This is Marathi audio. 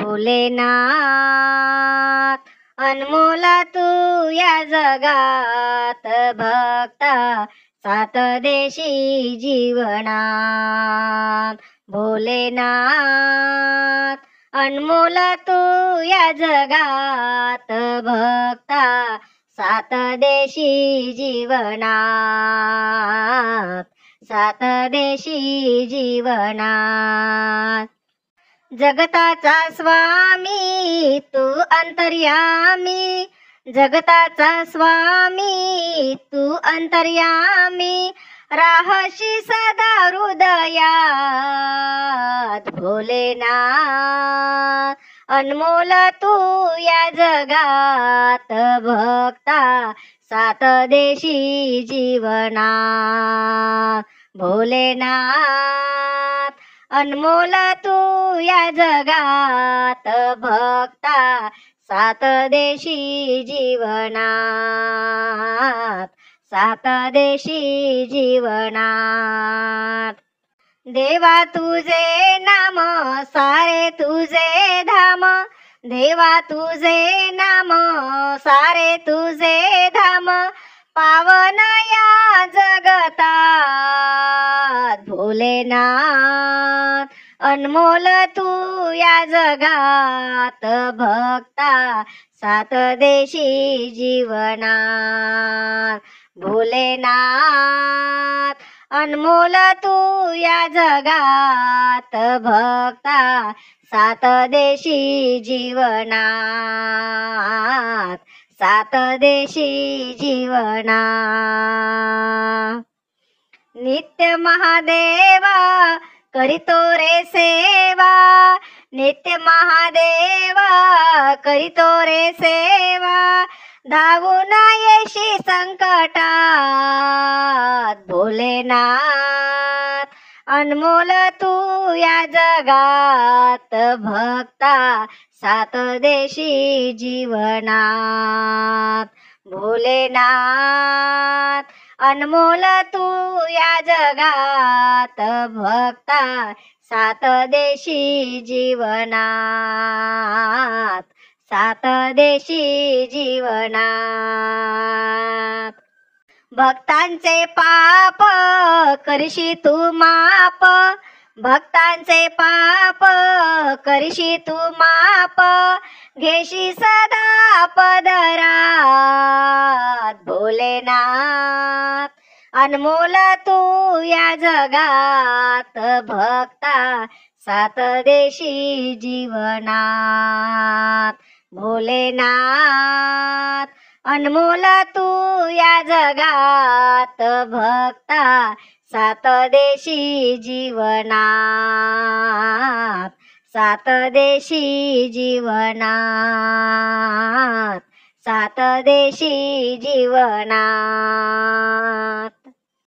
भोलेनाथ अनमोल तू या जगात भक्ता सात देशी जीवनात भोलेनाथ अनमोल तू या जगात भक्ता सात देशी जीवनात सात देशी जीवनात जगताचा स्वामी तू अंतर्यामी जगताचा स्वामी तू अंतर्यामी राहशी सदा हृदयात भोलेनाथ अनमोल तू या जगात भक्ता सात देशी जीवनात भोलेनाथ अनमोल तू या जगात भक्ता सात देशी जीवनात सात देशी जीवनात देवा तुझे नाम सारे तुझे धाम देवा तुझे नाम सारे तुझे धाम पावन या जगतात भोलेनाथ अनमोल तू या जगात भक्ता सात देशी जीवनात भोलेनाथ अनमोल तू या जगात भक्ता सात देशी जीवनात सात देशी जीवनात नित्य महादेवा करीतो रे सेवा नित्य महादेवा करीतो रे सेवा धावून येशी संकटात भोलेनाथ अनमोल तू या जगात भक्ता सात देशी जीवनात भोलेनाथ अनमोल तू या जगात भक्ता सात देशी जीवनात सात देशी जीवनात भक्तांचे पाप करशी तू माप भक्तांचे पाप करशी तू माप घेशी सदा पदरात भोलेनाथ अनमोल तू या जगात भक्ता सात देशी जीवनात भोलेनाथ अनमोल तू या जगात भक्ता सात देशी जीवनात सात देशी जीवनात सात देशी जीवनात